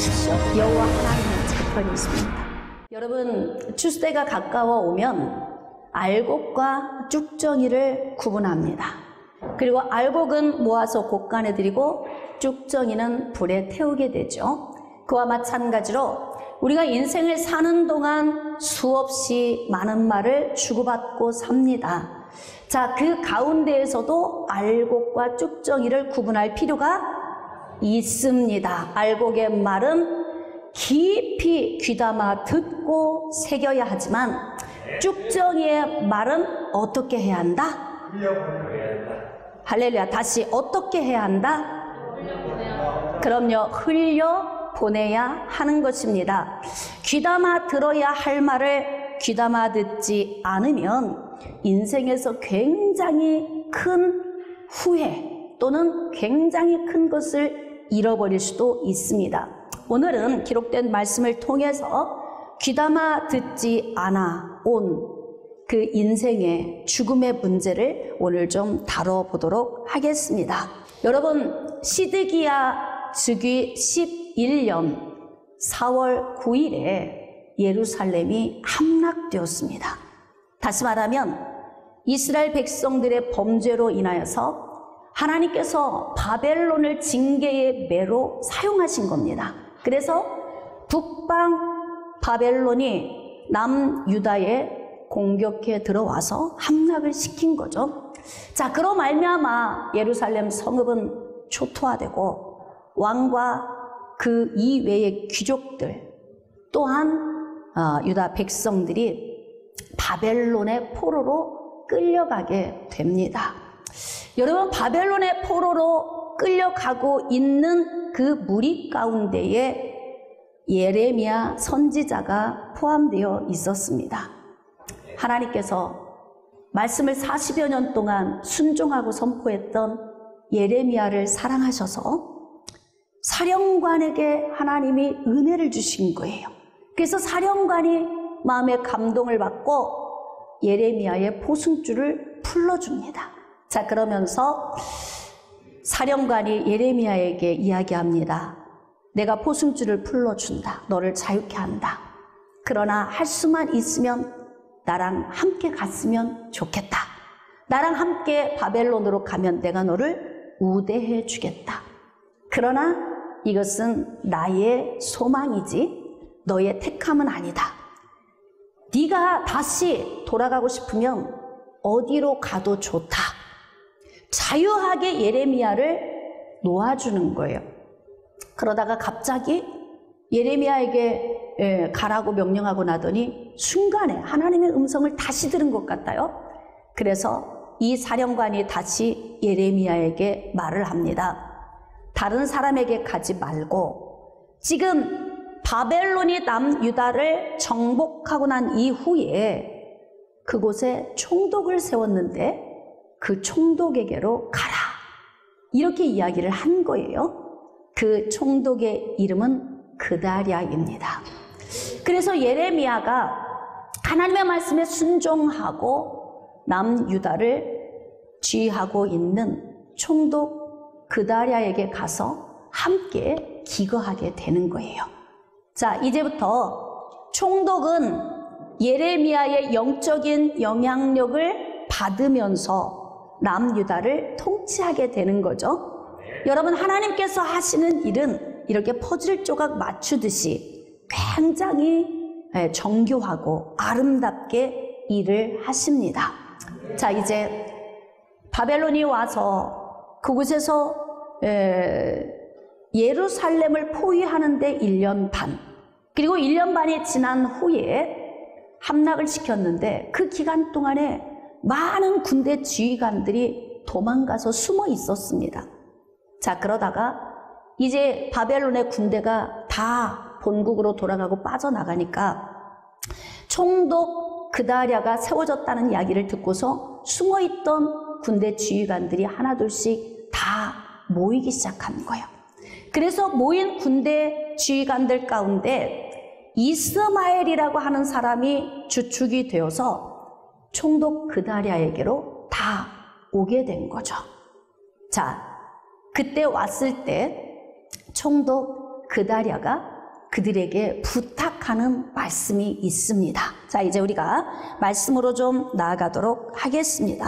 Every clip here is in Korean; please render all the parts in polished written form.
기억하십시오. 여호와 하나님의 재판이 있습니다. 여러분, 추수때가 가까워 오면 알곡과 쭉정이를 구분합니다. 그리고 알곡은 모아서 곡간에 들이고 쭉정이는 불에 태우게 되죠. 그와 마찬가지로 우리가 인생을 사는 동안 수없이 많은 말을 주고받고 삽니다. 자, 그 가운데에서도 알곡과 쭉정이를 구분할 필요가 있습니다. 알곡의 말은 깊이 귀담아 듣고 새겨야 하지만 쭉정이의 말은 어떻게 해야 한다? 할렐루야. 다시 어떻게 해야 한다? 그럼요. 흘려보내야 하는 것입니다. 귀담아 들어야 할 말을 귀담아 듣지 않으면 인생에서 굉장히 큰 후회 또는 굉장히 큰 것을 잃어버릴 수도 있습니다. 오늘은 기록된 말씀을 통해서 귀담아 듣지 않아 온 그 인생의 죽음의 문제를 오늘 좀 다뤄보도록 하겠습니다. 여러분, 시드기야 즉위 11년 4월 9일에 예루살렘이 함락되었습니다. 다시 말하면 이스라엘 백성들의 범죄로 인하여서 하나님께서 바벨론을 징계의 매로 사용하신 겁니다. 그래서 북방 바벨론이 남유다에 공격해 들어와서 함락을 시킨 거죠. 자, 그로 말미암아 예루살렘 성읍은 초토화되고 왕과 그 이외의 귀족들 또한 유다 백성들이 바벨론의 포로로 끌려가게 됩니다. 여러분, 바벨론의 포로로 끌려가고 있는 그 무리 가운데에 예레미야 선지자가 포함되어 있었습니다. 하나님께서 말씀을 40여 년 동안 순종하고 선포했던 예레미야를 사랑하셔서 사령관에게 하나님이 은혜를 주신 거예요. 그래서 사령관이 마음의 감동을 받고 예레미야의 포승줄을 풀러줍니다. 자, 그러면서 사령관이 예레미야에게 이야기합니다. 내가 포승줄을 풀러준다. 너를 자유케 한다. 그러나 할 수만 있으면 나랑 함께 갔으면 좋겠다. 나랑 함께 바벨론으로 가면 내가 너를 우대해 주겠다. 그러나 이것은 나의 소망이지 너의 택함은 아니다. 네가 다시 돌아가고 싶으면 어디로 가도 좋다. 자유하게 예레미야를 놓아주는 거예요. 그러다가 갑자기 예레미야에게 가라고 명령하고 나더니 순간에 하나님의 음성을 다시 들은 것 같아요. 그래서 이 사령관이 다시 예레미야에게 말을 합니다. 다른 사람에게 가지 말고 지금 바벨론이 남유다를 정복하고 난 이후에 그곳에 총독을 세웠는데 그 총독에게로 가라. 이렇게 이야기를 한 거예요. 그 총독의 이름은 그다랴입니다. 그래서 예레미야가 하나님의 말씀에 순종하고 남유다를 지휘하고 있는 총독 그다랴에게 가서 함께 기거하게 되는 거예요. 자, 이제부터 총독은 예레미야의 영적인 영향력을 받으면서 남유다를 통치하게 되는 거죠. 여러분, 하나님께서 하시는 일은 이렇게 퍼즐 조각 맞추듯이 굉장히 정교하고 아름답게 일을 하십니다. 자, 이제 바벨론이 와서 그곳에서 예루살렘을 포위하는데 1년 반, 그리고 1년 반이 지난 후에 함락을 시켰는데 그 기간 동안에 많은 군대 지휘관들이 도망가서 숨어 있었습니다. 자, 그러다가 이제 바벨론의 군대가 다 본국으로 돌아가고 빠져나가니까 총독 그다랴가 세워졌다는 이야기를 듣고서 숨어있던 군대 지휘관들이 하나둘씩 다 모이기 시작한 거예요. 그래서 모인 군대 지휘관들 가운데 이스마엘이라고 하는 사람이 주축이 되어서 총독 그다랴에게로 다 오게 된 거죠. 자, 그때 왔을 때 총독 그다랴가 그들에게 부탁하는 말씀이 있습니다. 자, 이제 우리가 말씀으로 좀 나아가도록 하겠습니다.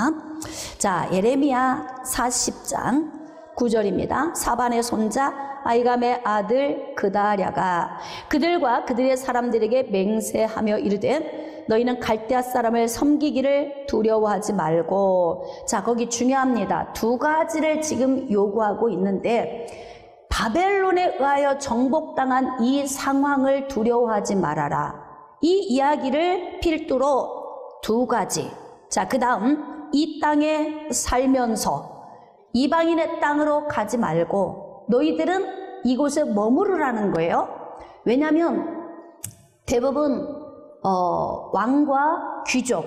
자, 예레미야 40장 9절입니다. 사반의 손자 아이감의 아들 그다랴가 그들과 그들의 사람들에게 맹세하며 이르되 너희는 갈대아 사람을 섬기기를 두려워하지 말고. 자, 거기 중요합니다. 두 가지를 지금 요구하고 있는데, 바벨론에 의하여 정복당한 이 상황을 두려워하지 말아라. 이 이야기를 필두로 두 가지. 자, 그 다음 이 땅에 살면서 이방인의 땅으로 가지 말고 너희들은 이곳에 머무르라는 거예요. 왜냐하면 대부분 왕과 귀족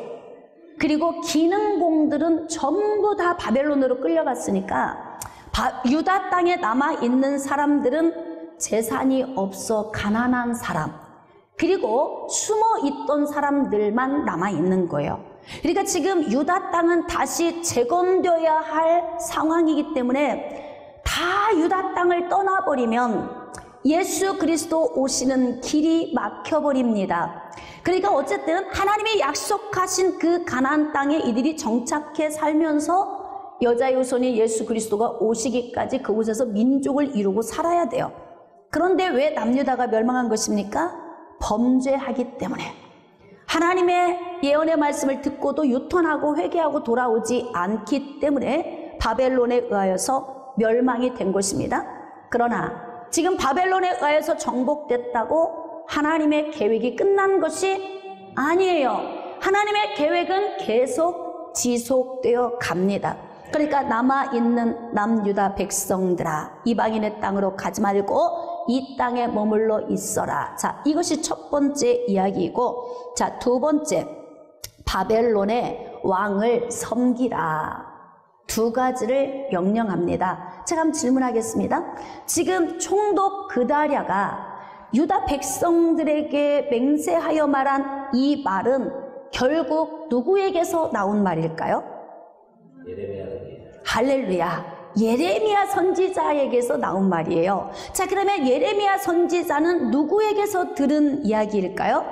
그리고 기능공들은 전부 다 바벨론으로 끌려갔으니까 유다 땅에 남아있는 사람들은 재산이 없어 가난한 사람, 그리고 숨어있던 사람들만 남아있는 거예요. 그러니까 지금 유다 땅은 다시 재건되어야 할 상황이기 때문에 다 유다 땅을 떠나버리면 예수 그리스도 오시는 길이 막혀버립니다. 그러니까 어쨌든 하나님이 약속하신 그 가나안 땅에 이들이 정착해 살면서 여자의 후손인 예수 그리스도가 오시기까지 그곳에서 민족을 이루고 살아야 돼요. 그런데 왜 남유다가 멸망한 것입니까? 범죄하기 때문에. 하나님의 예언의 말씀을 듣고도 유턴하고 회개하고 돌아오지 않기 때문에 바벨론에 의하여서 멸망이 된 것입니다. 그러나 지금 바벨론에 의하여서 정복됐다고 하나님의 계획이 끝난 것이 아니에요. 하나님의 계획은 계속 지속되어 갑니다. 그러니까 남아있는 남유다 백성들아, 이방인의 땅으로 가지 말고 이 땅에 머물러 있어라. 자, 이것이 첫 번째 이야기이고, 자, 두 번째, 바벨론의 왕을 섬기라. 두 가지를 명령합니다. 제가 한번 질문하겠습니다. 지금 총독 그다랴가 유다 백성들에게 맹세하여 말한 이 말은 결국 누구에게서 나온 말일까요? 예레미야. 할렐루야. 예레미야 선지자에게서 나온 말이에요. 자, 그러면 예레미야 선지자는 누구에게서 들은 이야기일까요?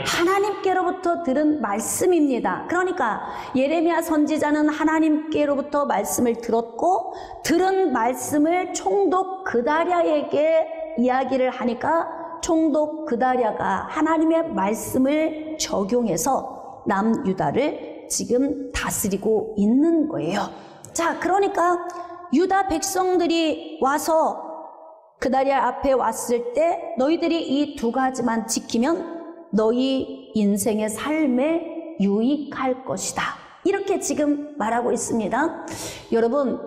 하나님께로부터 들은 말씀입니다. 그러니까 예레미야 선지자는 하나님께로부터 말씀을 들었고, 들은 말씀을 총독 그다랴에게 이야기를 하니까 총독 그다랴가 하나님의 말씀을 적용해서 남유다를 지금 다스리고 있는 거예요. 자, 그러니까 유다 백성들이 와서 그다랴 앞에 왔을 때 너희들이 이 두 가지만 지키면 너희 인생의 삶에 유익할 것이다. 이렇게 지금 말하고 있습니다. 여러분,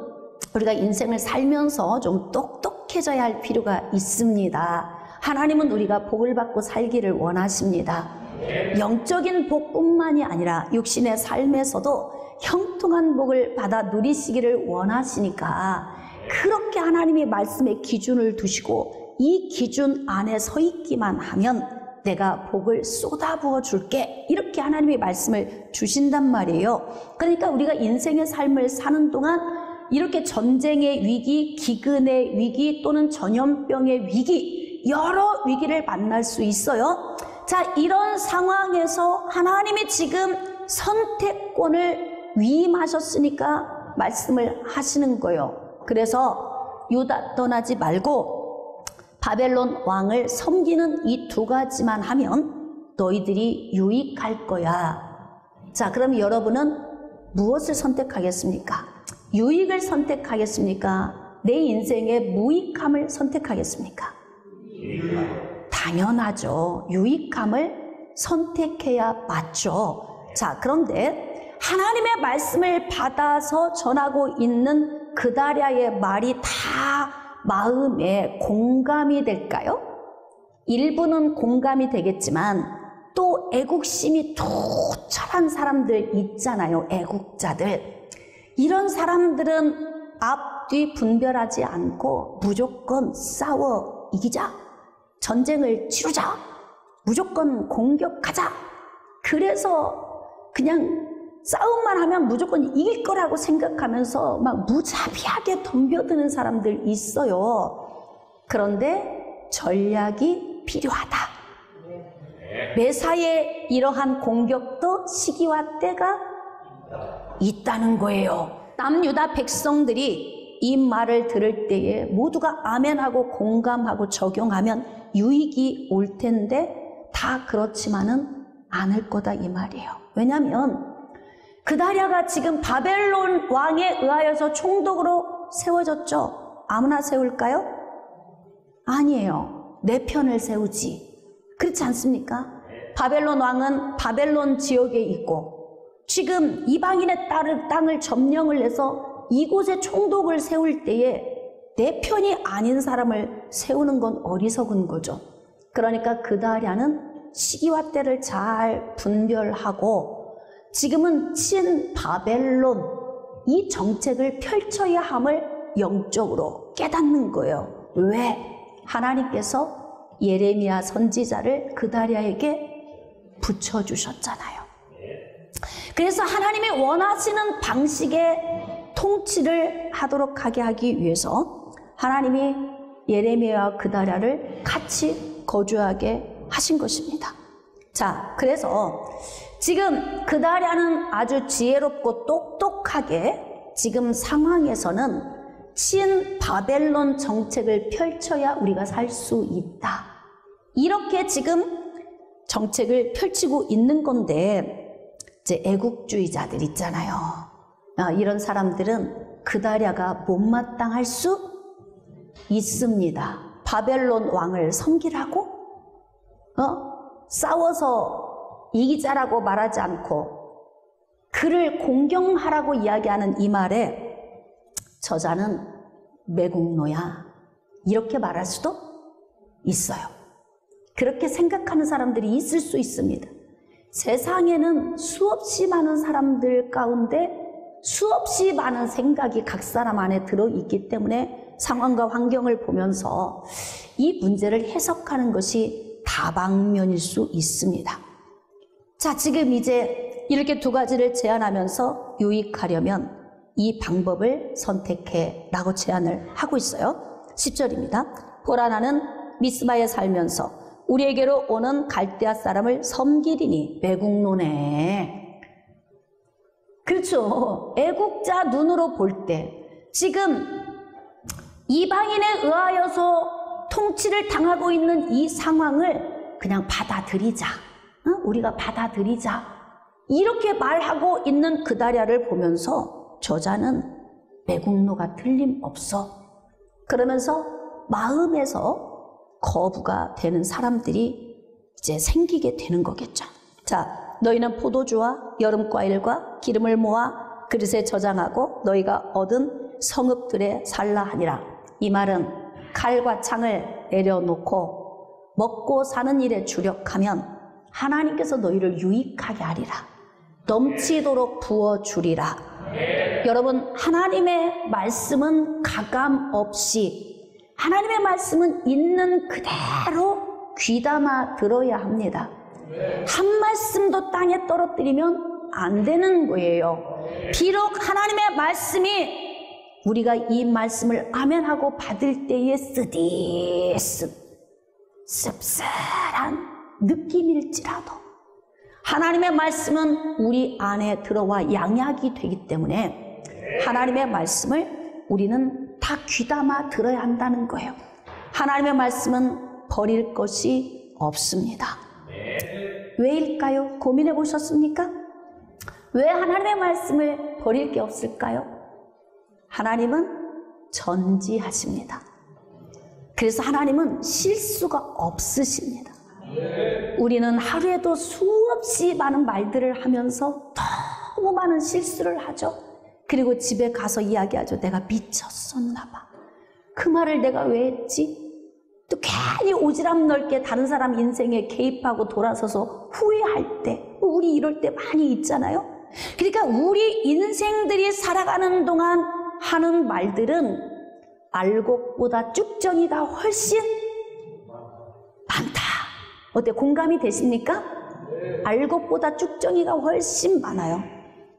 우리가 인생을 살면서 좀 똑똑해져야 할 필요가 있습니다. 하나님은 우리가 복을 받고 살기를 원하십니다. 영적인 복뿐만이 아니라 육신의 삶에서도 형통한 복을 받아 누리시기를 원하시니까 그렇게 하나님이 말씀의 기준을 두시고 이 기준 안에 서 있기만 하면 내가 복을 쏟아부어 줄게, 이렇게 하나님이 말씀을 주신단 말이에요. 그러니까 우리가 인생의 삶을 사는 동안 이렇게 전쟁의 위기, 기근의 위기 또는 전염병의 위기, 여러 위기를 만날 수 있어요. 자, 이런 상황에서 하나님이 지금 선택권을 위임하셨으니까 말씀을 하시는 거예요. 그래서 유다 떠나지 말고 바벨론 왕을 섬기는 이 두 가지만 하면 너희들이 유익할 거야. 자, 그럼 여러분은 무엇을 선택하겠습니까? 유익을 선택하겠습니까? 내 인생의 무익함을 선택하겠습니까? 당연하죠. 유익함을 선택해야 맞죠. 자, 그런데 하나님의 말씀을 받아서 전하고 있는 그다랴의 말이 다 마음에 공감이 될까요? 일부는 공감이 되겠지만 또 애국심이 투철한 사람들 있잖아요. 애국자들. 이런 사람들은 앞뒤 분별하지 않고 무조건 싸워 이기자, 전쟁을 치르자, 무조건 공격하자. 그래서 그냥 싸움만 하면 무조건 이길 거라고 생각하면서 막 무자비하게 덤벼드는 사람들 있어요. 그런데 전략이 필요하다. 메사의 이러한 공격도 시기와 때가 있다는 거예요. 남유다 백성들이 이 말을 들을 때에 모두가 아멘하고 공감하고 적용하면 유익이 올 텐데 다 그렇지만은 않을 거다 이 말이에요. 왜냐하면 그다랴가 지금 바벨론 왕에 의하여서 총독으로 세워졌죠. 아무나 세울까요? 아니에요. 내 편을 세우지. 그렇지 않습니까? 바벨론 왕은 바벨론 지역에 있고 지금 이방인의 땅을 점령을 해서 이곳에 총독을 세울 때에 내 편이 아닌 사람을 세우는 건 어리석은 거죠. 그러니까 그다랴는 시기와 때를 잘 분별하고 지금은 친바벨론 이 정책을 펼쳐야 함을 영적으로 깨닫는 거예요. 왜? 하나님께서 예레미야 선지자를 그다랴에게 붙여주셨잖아요. 그래서 하나님이 원하시는 방식의 통치를 하도록 하게 하기 위해서 하나님이 예레미야와 그다랴를 같이 거주하게 하신 것입니다. 자, 그래서 지금 그다랴는 아주 지혜롭고 똑똑하게 지금 상황에서는 친바벨론 정책을 펼쳐야 우리가 살 수 있다. 이렇게 지금 정책을 펼치고 있는 건데 이제 애국주의자들 있잖아요. 이런 사람들은 그다랴가 못마땅할 수 있습니다. 바벨론 왕을 섬기라고? 싸워서 이기자라고 말하지 않고 그를 공경하라고 이야기하는 이 말에 저자는 매국노야 이렇게 말할 수도 있어요. 그렇게 생각하는 사람들이 있을 수 있습니다. 세상에는 수없이 많은 사람들 가운데 수없이 많은 생각이 각 사람 안에 들어있기 때문에 상황과 환경을 보면서 이 문제를 해석하는 것이 다방면일 수 있습니다. 자, 지금 이제 이렇게 두 가지를 제안하면서 유익하려면 이 방법을 선택해 라고 제안을 하고 있어요. 10절입니다. 보라 나는 미스바에 살면서 우리에게로 오는 갈대아 사람을 섬기리니 매국노네. 그렇죠. 애국자 눈으로 볼 때 지금 이방인에 의하여서 통치를 당하고 있는 이 상황을 그냥 받아들이자. 우리가 받아들이자. 이렇게 말하고 있는 그다랴를 보면서 저자는 매국노가 틀림없어. 그러면서 마음에서 거부가 되는 사람들이 이제 생기게 되는 거겠죠. 자, 너희는 포도주와 여름과일과 기름을 모아 그릇에 저장하고 너희가 얻은 성읍들에 살라 하니라. 이 말은 칼과 창을 내려놓고 먹고 사는 일에 주력하면 하나님께서 너희를 유익하게 하리라. 넘치도록 부어주리라. 여러분, 하나님의 말씀은 가감 없이 하나님의 말씀은 있는 그대로 귀담아 들어야 합니다. 한 말씀도 땅에 떨어뜨리면 안 되는 거예요. 비록 하나님의 말씀이 우리가 이 말씀을 아멘하고 받을 때에 씁쓸한 느낌일지라도 하나님의 말씀은 우리 안에 들어와 양약이 되기 때문에 하나님의 말씀을 우리는 다 귀담아 들어야 한다는 거예요. 하나님의 말씀은 버릴 것이 없습니다. 왜일까요? 고민해 보셨습니까? 왜 하나님의 말씀을 버릴 게 없을까요? 하나님은 전지하십니다. 그래서 하나님은 실수가 없으십니다. 우리는 하루에도 수없이 많은 말들을 하면서 너무 많은 실수를 하죠. 그리고 집에 가서 이야기하죠. 내가 미쳤었나 봐. 그 말을 내가 왜 했지? 또 괜히 오지랖 넓게 다른 사람 인생에 개입하고 돌아서서 후회할 때, 우리 이럴 때 많이 있잖아요. 그러니까 우리 인생들이 살아가는 동안 하는 말들은 알곡보다 쭉정이가 훨씬 많다. 어때? 공감이 되십니까? 알곡보다 쭉정이가 훨씬 많아요.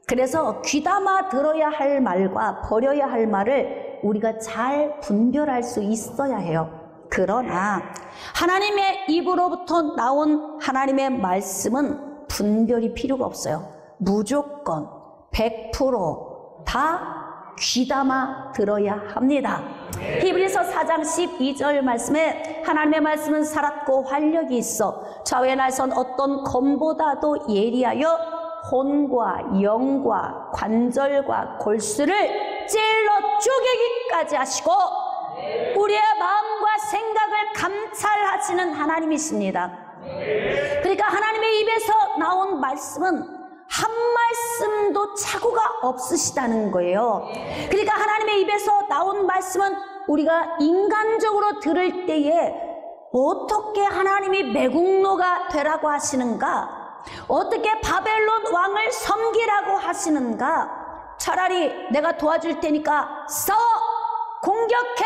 그래서 귀담아 들어야 할 말과 버려야 할 말을 우리가 잘 분별할 수 있어야 해요. 그러나 하나님의 입으로부터 나온 하나님의 말씀은 분별이 필요가 없어요. 무조건 100% 귀담아 들어야 합니다. 히브리서 4장 12절 말씀에 하나님의 말씀은 살았고 활력이 있어 좌우에 날선 어떤 검보다도 예리하여 혼과 영과 관절과 골수를 찔러 쪼개기까지 하시고 우리의 마음과 생각을 감찰하시는 하나님이십니다. 그러니까 하나님의 입에서 나온 말씀은 한 말씀도 착오가 없으시다는 거예요. 그러니까 하나님의 입에서 나온 말씀은 우리가 인간적으로 들을 때에 어떻게 하나님이 매국노가 되라고 하시는가, 어떻게 바벨론 왕을 섬기라고 하시는가, 차라리 내가 도와줄 테니까 싸워, 공격해,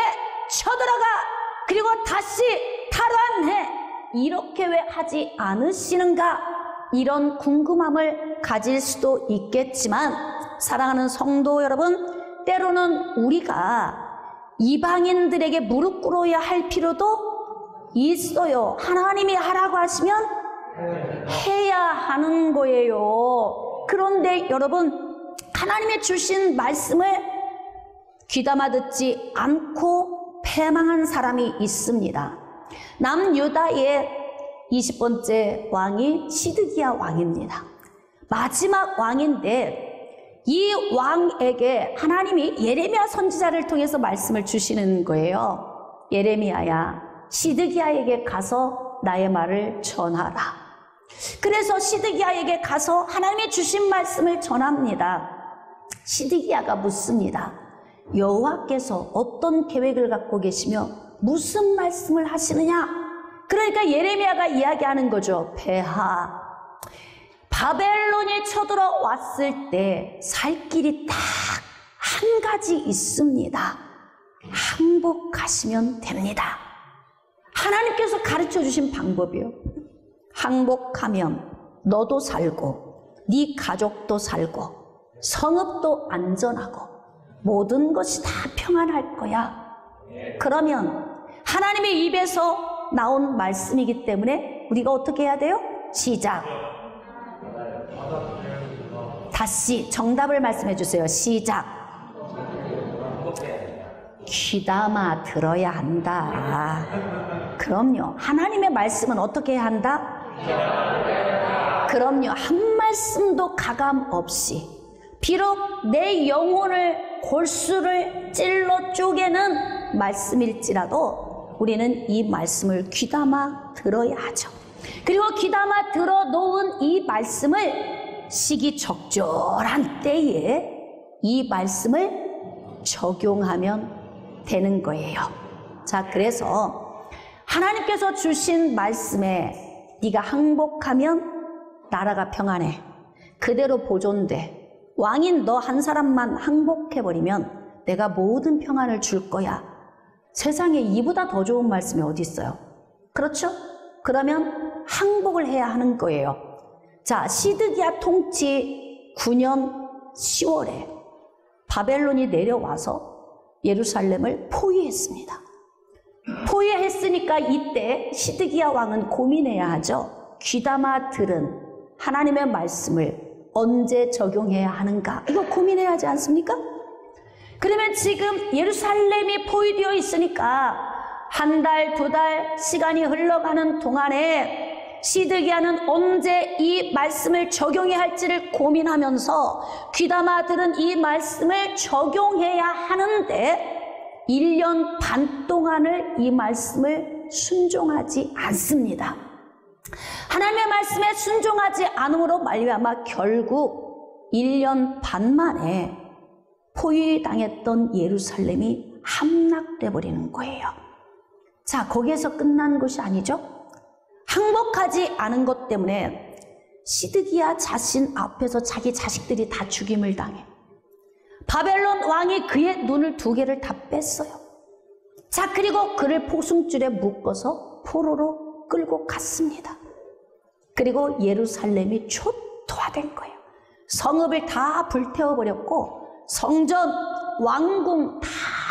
쳐들어가, 그리고 다시 탈환해, 이렇게 왜 하지 않으시는가, 이런 궁금함을 가질 수도 있겠지만, 사랑하는 성도 여러분, 때로는 우리가 이방인들에게 무릎 꿇어야 할 필요도 있어요. 하나님이 하라고 하시면 해야 하는 거예요. 그런데 여러분, 하나님의 주신 말씀을 귀담아 듣지 않고 패망한 사람이 있습니다. 남유다의 20번째 왕이 시드기야 왕입니다. 마지막 왕인데 이 왕에게 하나님이 예레미야 선지자를 통해서 말씀을 주시는 거예요. 예레미야야, 시드기야에게 가서 나의 말을 전하라. 그래서 시드기야에게 가서 하나님이 주신 말씀을 전합니다. 시드기야가 묻습니다. 여호와께서 어떤 계획을 갖고 계시며 무슨 말씀을 하시느냐? 그러니까 예레미야가 이야기하는 거죠. 폐하, 바벨론이 쳐들어왔을 때 살 길이 딱 한 가지 있습니다. 항복하시면 됩니다. 하나님께서 가르쳐 주신 방법이요. 항복하면 너도 살고 네 가족도 살고 성읍도 안전하고 모든 것이 다 평안할 거야. 그러면 하나님의 입에서 나온 말씀이기 때문에 우리가 어떻게 해야 돼요? 시작. 다시 정답을 말씀해 주세요. 시작. 귀담아 들어야 한다. 그럼요. 하나님의 말씀은 어떻게 해야 한다? 그럼요. 한 말씀도 가감 없이, 비록 내 영혼을 골수를 찔러 쪼개는 말씀일지라도 우리는 이 말씀을 귀담아 들어야 하죠. 그리고 귀담아 들어 놓은 이 말씀을 시기적절한 때에 이 말씀을 적용하면 되는 거예요. 자, 그래서 하나님께서 주신 말씀에 네가 항복하면 나라가 평안해. 그대로 보존돼. 왕인 너 한 사람만 항복해버리면 내가 모든 평안을 줄 거야. 세상에 이보다 더 좋은 말씀이 어디 있어요? 그렇죠? 그러면 항복을 해야 하는 거예요. 자, 시드기야 통치 9년 10월에 바벨론이 내려와서 예루살렘을 포위했습니다. 포위했으니까 이때 시드기야 왕은 고민해야 하죠. 귀담아 들은 하나님의 말씀을 언제 적용해야 하는가, 이거 고민해야 하지 않습니까? 그러면 지금 예루살렘이 포위되어 있으니까 한 달, 두 달 시간이 흘러가는 동안에 시드기야는 언제 이 말씀을 적용해야 할지를 고민하면서 귀담아 들은 이 말씀을 적용해야 하는데 1년 반 동안을 이 말씀을 순종하지 않습니다. 하나님의 말씀에 순종하지 않음으로 말미암아 결국 1년 반 만에 포위당했던 예루살렘이 함락돼 버리는 거예요. 자, 거기에서 끝난 것이 아니죠. 항복하지 않은 것 때문에 시드기야 자신 앞에서 자기 자식들이 다 죽임을 당해. 바벨론 왕이 그의 눈을 2개를 다 뺐어요. 자, 그리고 그를 포승줄에 묶어서 포로로 끌고 갔습니다. 그리고 예루살렘이 초토화된 거예요. 성읍을 다 불태워버렸고 성전, 왕궁 다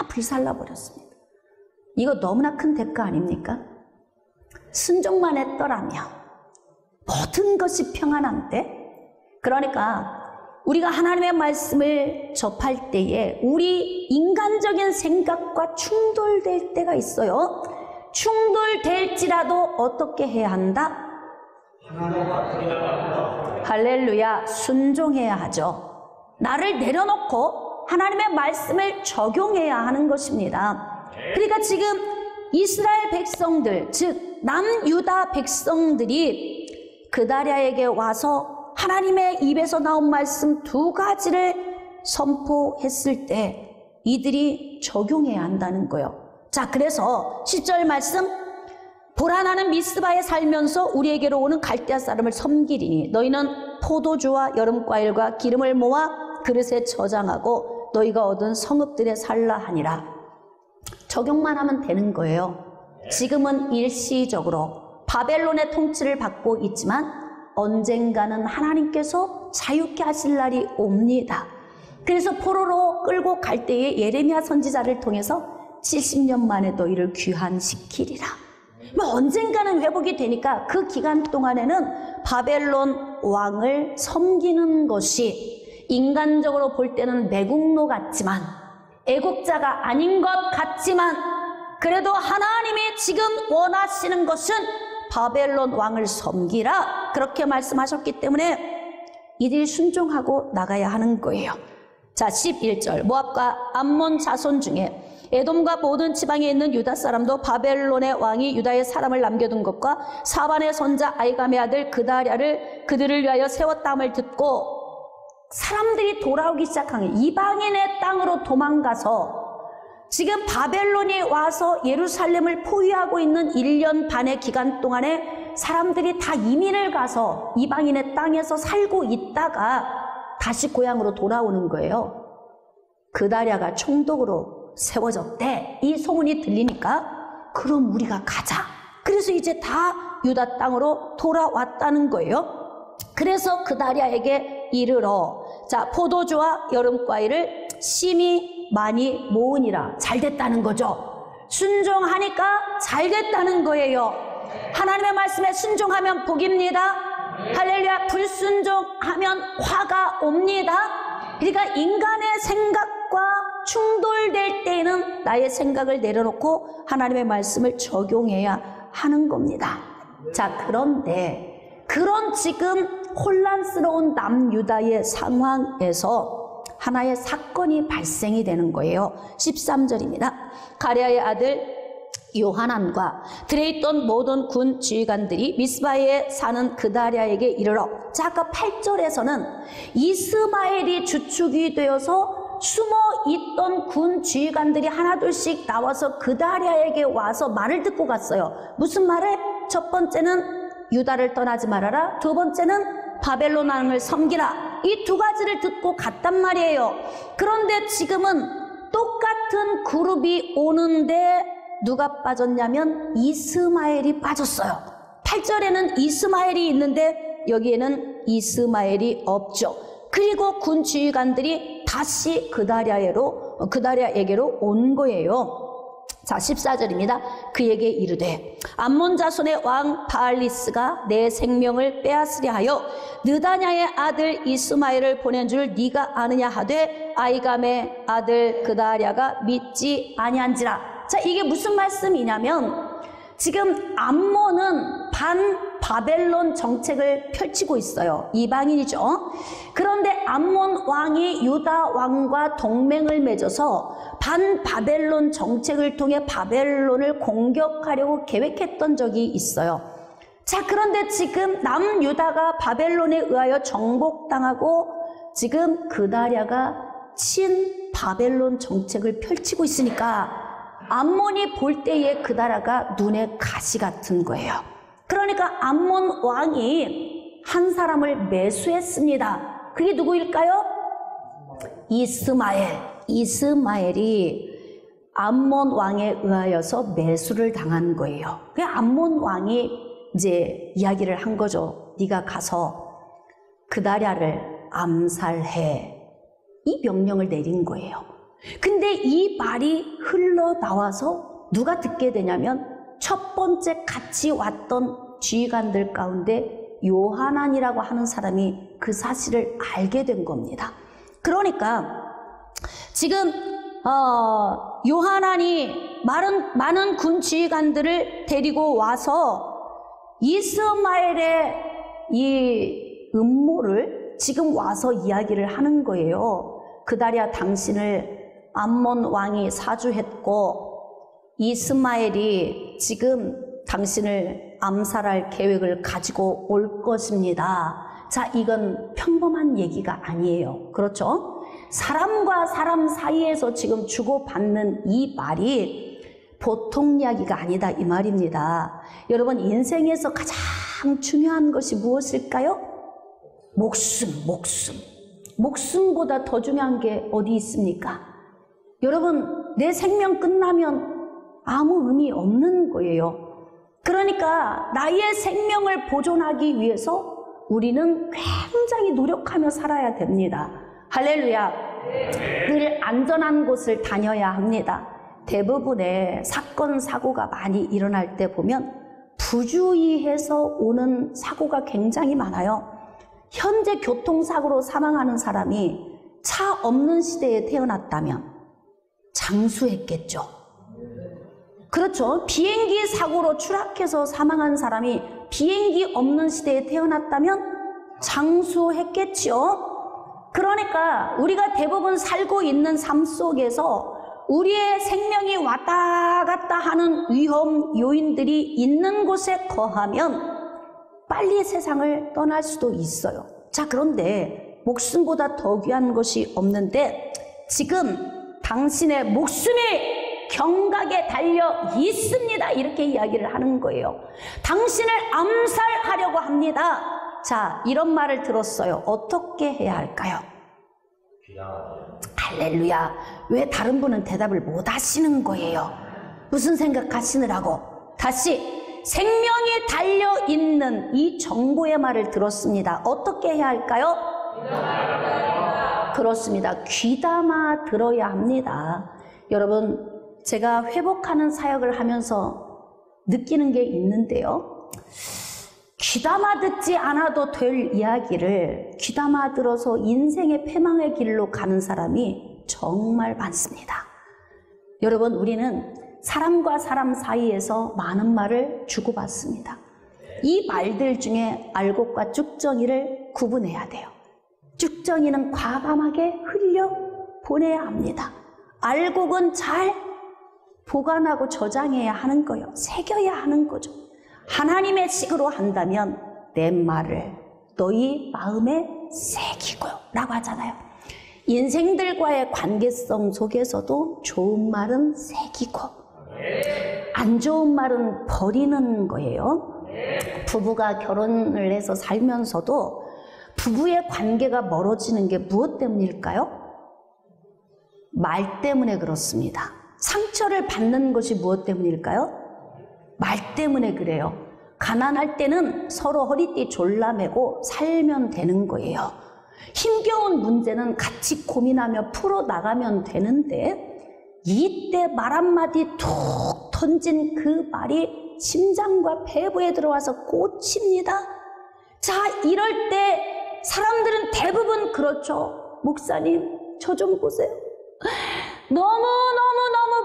불살라버렸습니다. 이거 너무나 큰 대가 아닙니까? 순종만 했더라면 모든 것이 평안한데, 그러니까 우리가 하나님의 말씀을 접할 때에 우리 인간적인 생각과 충돌될 때가 있어요. 충돌될지라도 어떻게 해야 한다? 할렐루야, 순종해야 하죠. 나를 내려놓고 하나님의 말씀을 적용해야 하는 것입니다. 그러니까 지금 이스라엘 백성들, 즉 남유다 백성들이 그다랴에게 와서 하나님의 입에서 나온 말씀 두 가지를 선포했을 때 이들이 적용해야 한다는 거예요. 자, 그래서 10절 말씀, 보라 나는 미스바에 살면서 우리에게로 오는 갈대아 사람을 섬기리니 너희는 포도주와 여름과일과 기름을 모아 그릇에 저장하고 너희가 얻은 성읍들에 살라 하니라. 적용만 하면 되는 거예요. 지금은 일시적으로 바벨론의 통치를 받고 있지만 언젠가는 하나님께서 자유케 하실 날이 옵니다. 그래서 포로로 끌고 갈 때에 예레미야 선지자를 통해서 70년 만에 너희를 귀환시키리라. 언젠가는 회복이 되니까 그 기간 동안에는 바벨론 왕을 섬기는 것이 인간적으로 볼 때는 매국노 같지만, 애국자가 아닌 것 같지만, 그래도 하나님이 지금 원하시는 것은 바벨론 왕을 섬기라, 그렇게 말씀하셨기 때문에 이들이 순종하고 나가야 하는 거예요. 자, 11절, 모압과 암몬 자손 중에 에돔과 모든 지방에 있는 유다 사람도 바벨론의 왕이 유다의 사람을 남겨둔 것과 사반의 손자 아이감의 아들 그다랴를 그들을 위하여 세웠다함을 듣고 사람들이 돌아오기 시작한 게, 이방인의 땅으로 도망가서 지금 바벨론이 와서 예루살렘을 포위하고 있는 1년 반의 기간 동안에 사람들이 다 이민을 가서 이방인의 땅에서 살고 있다가 다시 고향으로 돌아오는 거예요. 그다랴가 총독으로 세워졌대. 이 소문이 들리니까 그럼 우리가 가자. 그래서 이제 다 유다 땅으로 돌아왔다는 거예요. 그래서 그다랴에게 이르러, 자, 포도주와 여름과일을 심히 많이 모으니라. 잘 됐다는 거죠. 순종하니까 잘 됐다는 거예요. 하나님의 말씀에 순종하면 복입니다. 할렐루야. 불순종하면 화가 옵니다. 그러니까 인간의 생각과 충돌될 때에는 나의 생각을 내려놓고 하나님의 말씀을 적용해야 하는 겁니다. 자, 그런데 그런 지금 혼란스러운 남유다의 상황에서 하나의 사건이 발생이 되는 거예요. 13절입니다. 가랴의 아들 요하난과 들에 있던 모든 군 지휘관들이 미스바에 사는 그다랴에게 이르러, 자, 아까 8절에서는 이스마엘이 주축이 되어서 숨어 있던 군 지휘관들이 하나둘씩 나와서 그다랴에게 와서 말을 듣고 갔어요. 무슨 말을? 첫 번째는 유다를 떠나지 말아라. 두 번째는 바벨론 왕을 섬기라. 이 두 가지를 듣고 갔단 말이에요. 그런데 지금은 똑같은 그룹이 오는데 누가 빠졌냐면 이스마엘이 빠졌어요. 8절에는 이스마엘이 있는데 여기에는 이스마엘이 없죠. 그리고 군 지휘관들이 다시 그다랴에게로 온 거예요. 자, 14절입니다. 그에게 이르되, 암몬 자손의 왕 바알리스가 내 생명을 빼앗으려 하여 느다냐의 아들 이스마엘을 보낸 줄 네가 아느냐 하되 아이감의 아들 그다랴가 믿지 아니한지라. 자, 이게 무슨 말씀이냐면 지금 암몬은 반바벨론 정책을 펼치고 있어요. 이방인이죠. 그런데 암몬 왕이 유다 왕과 동맹을 맺어서 반바벨론 정책을 통해 바벨론을 공격하려고 계획했던 적이 있어요. 자, 그런데 지금 남유다가 바벨론에 의하여 정복당하고 지금 그다랴가 친바벨론 정책을 펼치고 있으니까 암몬이 볼 때에 그다랴가 눈에 가시 같은 거예요. 그러니까 암몬 왕이 한 사람을 매수했습니다. 그게 누구일까요? 이스마엘이 암몬 왕에 의하여서 매수를 당한 거예요. 그 암몬 왕이 이제 이야기를 한 거죠. 네가 가서 그다랴를 암살해. 이 명령을 내린 거예요. 근데 이 말이 흘러나와서 누가 듣게 되냐면 첫 번째 같이 왔던 지휘관들 가운데 요하난이라고 하는 사람이 그 사실을 알게 된 겁니다. 그러니까 지금 요하난이 많은 군 지휘관들을 데리고 와서 이스마엘의 이 음모를 지금 와서 이야기를 하는 거예요. 그다리야, 당신을 암몬 왕이 사주했고 이스마엘이 지금 당신을 암살할 계획을 가지고 올 것입니다. 자, 이건 평범한 얘기가 아니에요. 그렇죠? 사람과 사람 사이에서 지금 주고받는 이 말이 보통 이야기가 아니다, 이 말입니다. 여러분, 인생에서 가장 중요한 것이 무엇일까요? 목숨보다 더 중요한 게 어디 있습니까? 여러분, 내 생명 끝나면 아무 의미 없는 거예요. 그러니까 나의 생명을 보존하기 위해서 우리는 굉장히 노력하며 살아야 됩니다. 할렐루야. 늘 안전한 곳을 다녀야 합니다. 대부분의 사건, 사고가 많이 일어날 때 보면 부주의해서 오는 사고가 굉장히 많아요. 현재 교통사고로 사망하는 사람이 차 없는 시대에 태어났다면 장수했겠죠. 그렇죠. 비행기 사고로 추락해서 사망한 사람이 비행기 없는 시대에 태어났다면 장수했겠지요. 그러니까 우리가 대부분 살고 있는 삶 속에서 우리의 생명이 왔다 갔다 하는 위험 요인들이 있는 곳에 거하면 빨리 세상을 떠날 수도 있어요. 자, 그런데 목숨보다 더 귀한 것이 없는데 지금 당신의 목숨이 경각에 달려 있습니다. 이렇게 이야기를 하는 거예요. 당신을 암살하려고 합니다. 자, 이런 말을 들었어요. 어떻게 해야 할까요? 할렐루야. 왜 다른 분은 대답을 못 하시는 거예요? 무슨 생각하시느라고? 다시, 생명이 달려있는 이 정보의 말을 들었습니다. 어떻게 해야 할까요? 그렇습니다. 귀담아 들어야 합니다. 여러분, 제가 회복하는 사역을 하면서 느끼는 게 있는데요. 귀담아 듣지 않아도 될 이야기를 귀담아 들어서 인생의 패망의 길로 가는 사람이 정말 많습니다. 여러분, 우리는 사람과 사람 사이에서 많은 말을 주고받습니다. 이 말들 중에 알곡과 쭉정이를 구분해야 돼요. 쭉정이는 과감하게 흘려 보내야 합니다. 알곡은 잘 보관하고 저장해야 하는 거예요. 새겨야 하는 거죠. 하나님의 식으로 한다면 내 말을 너희 마음에 새기고 라고 하잖아요. 인생들과의 관계성 속에서도 좋은 말은 새기고 안 좋은 말은 버리는 거예요. 부부가 결혼을 해서 살면서도 부부의 관계가 멀어지는 게 무엇 때문일까요? 말 때문에 그렇습니다. 상처를 받는 것이 무엇 때문일까요? 말 때문에 그래요. 가난할 때는 서로 허리띠 졸라매고 살면 되는 거예요. 힘겨운 문제는 같이 고민하며 풀어나가면 되는데 이때 말 한마디 툭 던진 그 말이 심장과 배부에 들어와서 꽂힙니다. 자, 이럴 때 사람들은 대부분 그렇죠. 목사님, 저 좀 보세요. 너무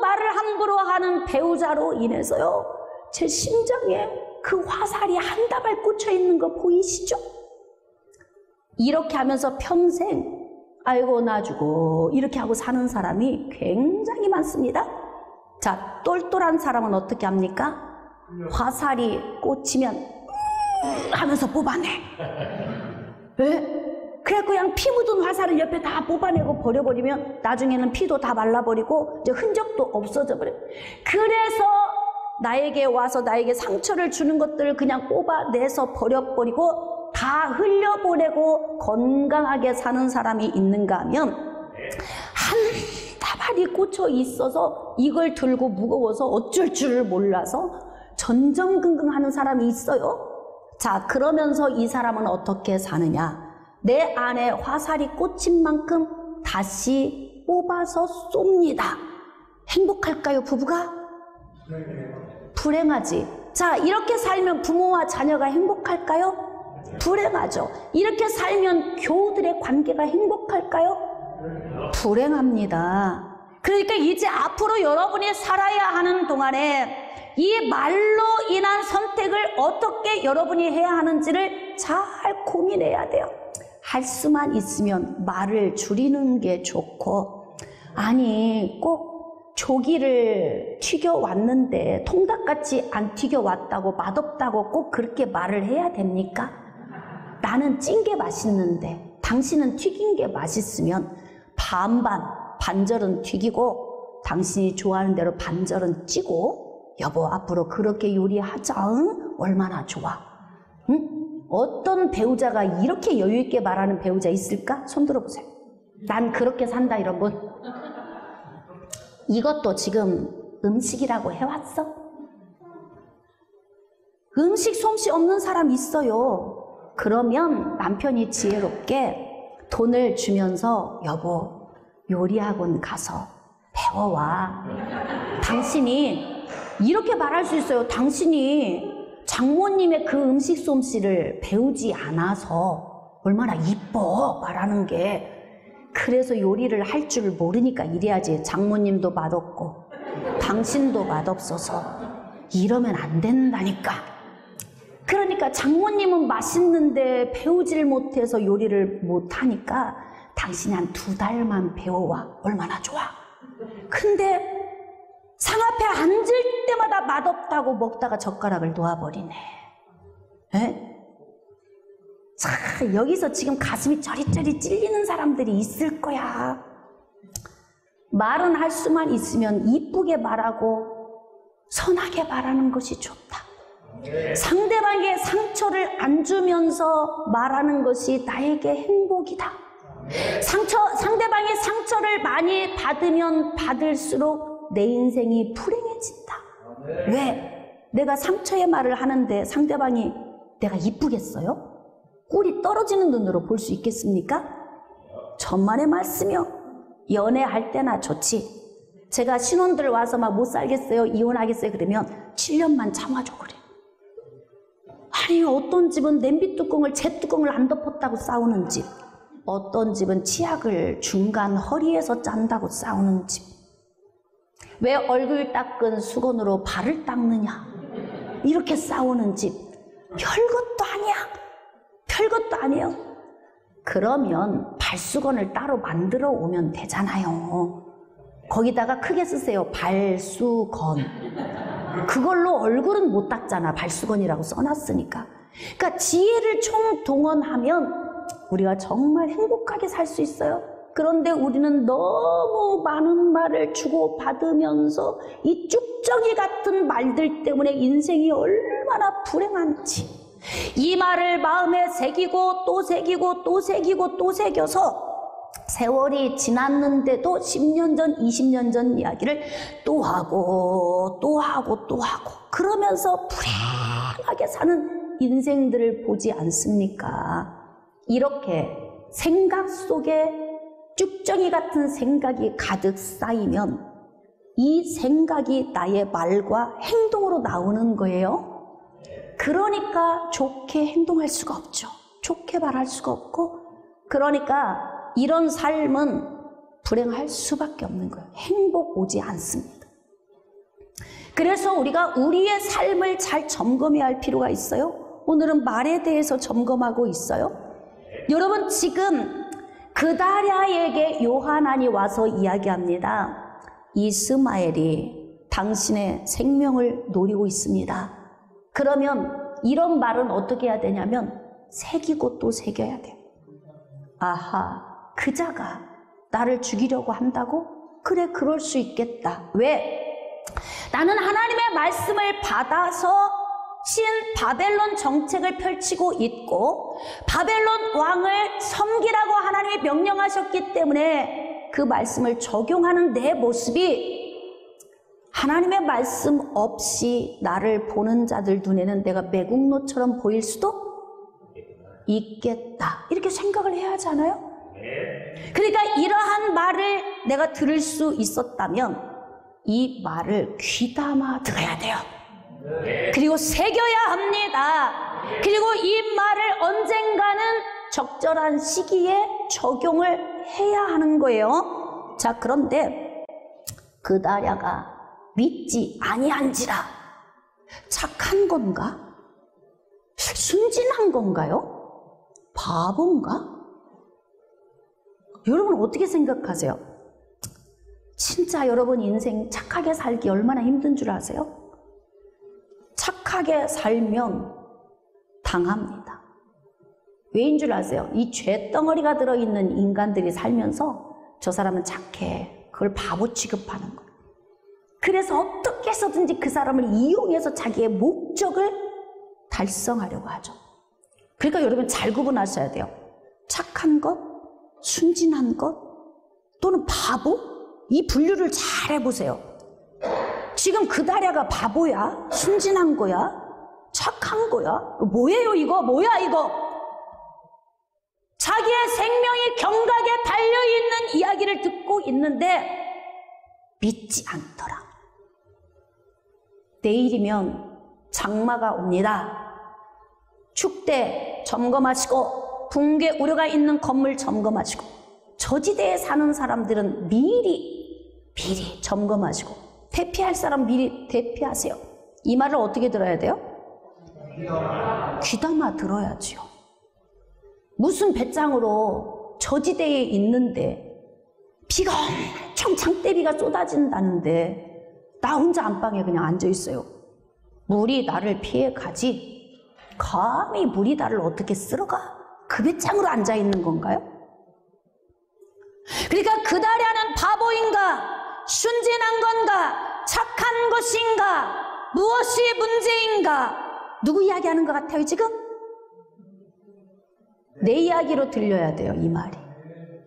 말을 함부로 하는 배우자로 인해서요, 제 심장에 그 화살이 한 다발 꽂혀 있는 거 보이시죠? 이렇게 하면서 평생 알고 놔주고 이렇게 하고 사는 사람이 굉장히 많습니다. 자, 똘똘한 사람은 어떻게 합니까? 화살이 꽂히면 하면서 뽑아내. 왜? 그래갖고 그냥 피 묻은 화살을 옆에 다 뽑아내고 버려버리면 나중에는 피도 다 말라버리고 이제 흔적도 없어져 버려요. 그래서 나에게 와서 나에게 상처를 주는 것들을 그냥 뽑아내서 버려버리고 다 흘려보내고 건강하게 사는 사람이 있는가 하면 한 다발이 꽂혀 있어서 이걸 들고 무거워서 어쩔 줄을 몰라서 전전긍긍하는 사람이 있어요. 자, 그러면서 이 사람은 어떻게 사느냐? 내 안에 화살이 꽂힌 만큼 다시 뽑아서 쏩니다. 행복할까요, 부부가? 불행하지. 자, 이렇게 살면 부모와 자녀가 행복할까요? 불행하죠. 이렇게 살면 교우들의 관계가 행복할까요? 불행합니다. 그러니까 이제 앞으로 여러분이 살아야 하는 동안에 이 말로 인한 선택을 어떻게 여러분이 해야 하는지를 잘 고민해야 돼요. 할 수만 있으면 말을 줄이는 게 좋고, 아니 꼭 조기를 튀겨왔는데 통닭같이 안 튀겨왔다고 맛없다고 꼭 그렇게 말을 해야 됩니까? 나는 찐 게 맛있는데 당신은 튀긴 게 맛있으면 반절은 튀기고 당신이 좋아하는 대로 반절은 찌고, 여보 앞으로 그렇게 요리하자. 응? 얼마나 좋아. 응? 어떤 배우자가 이렇게 여유있게 말하는 배우자 있을까? 손 들어보세요. 난 그렇게 산다 이런 분. 이것도 지금 음식이라고 해왔어? 음식 솜씨 없는 사람 있어요. 그러면 남편이 지혜롭게 돈을 주면서 여보 요리학원 가서 배워와. 당신이 이렇게 말할 수 있어요. 당신이 장모님의 그 음식 솜씨를 배우지 않아서 얼마나 이뻐 말하는 게. 그래서 요리를 할 줄 모르니까 이래야지. 장모님도 맛없고 당신도 맛없어서 이러면 안 된다니까. 그러니까 장모님은 맛있는데 배우질 못해서 요리를 못하니까 당신이 한 2달만 배워와. 얼마나 좋아. 근데 상 앞에 앉을 때마다 맛없다고 먹다가 젓가락을 놓아버리네. 에? 자, 여기서 지금 가슴이 저리저리 찔리는 사람들이 있을 거야. 말은 할 수만 있으면 이쁘게 말하고 선하게 말하는 것이 좋다. 상대방의 상처를 안 주면서 말하는 것이 나에게 행복이다. 상대방의 상처를 많이 받으면 받을수록 내 인생이 불행해진다. 왜? 내가 상처의 말을 하는데 상대방이 내가 이쁘겠어요? 꿀이 떨어지는 눈으로 볼 수 있겠습니까? 천만의 말씀이요. 연애할 때나 좋지. 제가 신혼들 와서 막 못 살겠어요, 이혼하겠어요 그러면 7년만 참아줘 그래. 아니 어떤 집은 냄비 뚜껑을 제 뚜껑을 안 덮었다고 싸우는 집, 어떤 집은 치약을 중간 허리에서 짠다고 싸우는 집. 왜 얼굴 닦은 수건으로 발을 닦느냐 이렇게 싸우는 집. 별것도 아니야. 별것도 아니에요. 그러면 발수건을 따로 만들어 오면 되잖아요. 거기다가 크게 쓰세요. 발수건. 그걸로 얼굴은 못 닦잖아. 발수건이라고 써놨으니까. 그러니까 지혜를 총동원하면 우리가 정말 행복하게 살 수 있어요. 그런데 우리는 너무 많은 말을 주고받으면서 이 쭉정이 같은 말들 때문에 인생이 얼마나 불행한지, 이 말을 마음에 새기고 또 새기고 또 새기고 또 새겨서 세월이 지났는데도 10년 전, 20년 전 이야기를 또 하고 또 하고 또 하고 그러면서 불행하게 사는 인생들을 보지 않습니까? 이렇게 생각 속에 쭉정이 같은 생각이 가득 쌓이면 이 생각이 나의 말과 행동으로 나오는 거예요. 그러니까 좋게 행동할 수가 없죠. 좋게 말할 수가 없고, 그러니까 이런 삶은 불행할 수밖에 없는 거예요. 행복 오지 않습니다. 그래서 우리가 우리의 삶을 잘 점검해야 할 필요가 있어요. 오늘은 말에 대해서 점검하고 있어요. 여러분 지금 그다랴에게 요하난이 와서 이야기합니다. 이스마엘이 당신의 생명을 노리고 있습니다. 그러면 이런 말은 어떻게 해야 되냐면 새기고 또 새겨야 돼요. 아하, 그자가 나를 죽이려고 한다고? 그래, 그럴 수 있겠다. 왜? 나는 하나님의 말씀을 받아서 신 바벨론 정책을 펼치고 있고 바벨론 왕을 섬기라고 하나님이 명령하셨기 때문에 그 말씀을 적용하는 내 모습이 하나님의 말씀 없이 나를 보는 자들 눈에는 내가 매국노처럼 보일 수도 있겠다. 이렇게 생각을 해야 하잖아요. 그러니까 이러한 말을 내가 들을 수 있었다면 이 말을 귀담아 들어야 돼요. 그리고 새겨야 합니다. 그리고 이 말을 언젠가는 적절한 시기에 적용을 해야 하는 거예요. 자, 그런데 그다랴가 믿지 아니한지라 착한 건가? 순진한 건가요? 바본가? 여러분 어떻게 생각하세요? 진짜 여러분 인생 착하게 살기 얼마나 힘든 줄 아세요? 착하게 살면 당합니다. 왜인 줄 아세요? 이 죄덩어리가 들어있는 인간들이 살면서 저 사람은 착해, 그걸 바보 취급하는 거예요. 그래서 어떻게 해서든지 그 사람을 이용해서 자기의 목적을 달성하려고 하죠. 그러니까 여러분 잘 구분하셔야 돼요. 착한 것, 순진한 것, 또는 바보? 이 분류를 잘 해보세요. 지금 그다랴가 바보야? 순진한 거야? 착한 거야? 뭐예요 이거? 뭐야 이거? 자기의 생명이 경각에 달려있는 이야기를 듣고 있는데 믿지 않더라. 내일이면 장마가 옵니다. 축대 점검하시고 붕괴 우려가 있는 건물 점검하시고 저지대에 사는 사람들은 미리 점검하시고 대피할 사람 미리 대피하세요. 이 말을 어떻게 들어야 돼요? 귀담아 들어야지요. 무슨 배짱으로 저지대에 있는데 비가 엄청 장대비가 쏟아진다는데 나 혼자 안방에 그냥 앉아있어요. 물이 나를 피해 가지 감히 물이 나를 어떻게 쓸어가? 그 배짱으로 앉아있는 건가요? 그러니까 그다랴는 바보인가? 순진한 건가? 착한 것인가? 무엇이 문제인가? 누구 이야기하는 것 같아요 지금? 내 이야기로 들려야 돼요. 이 말이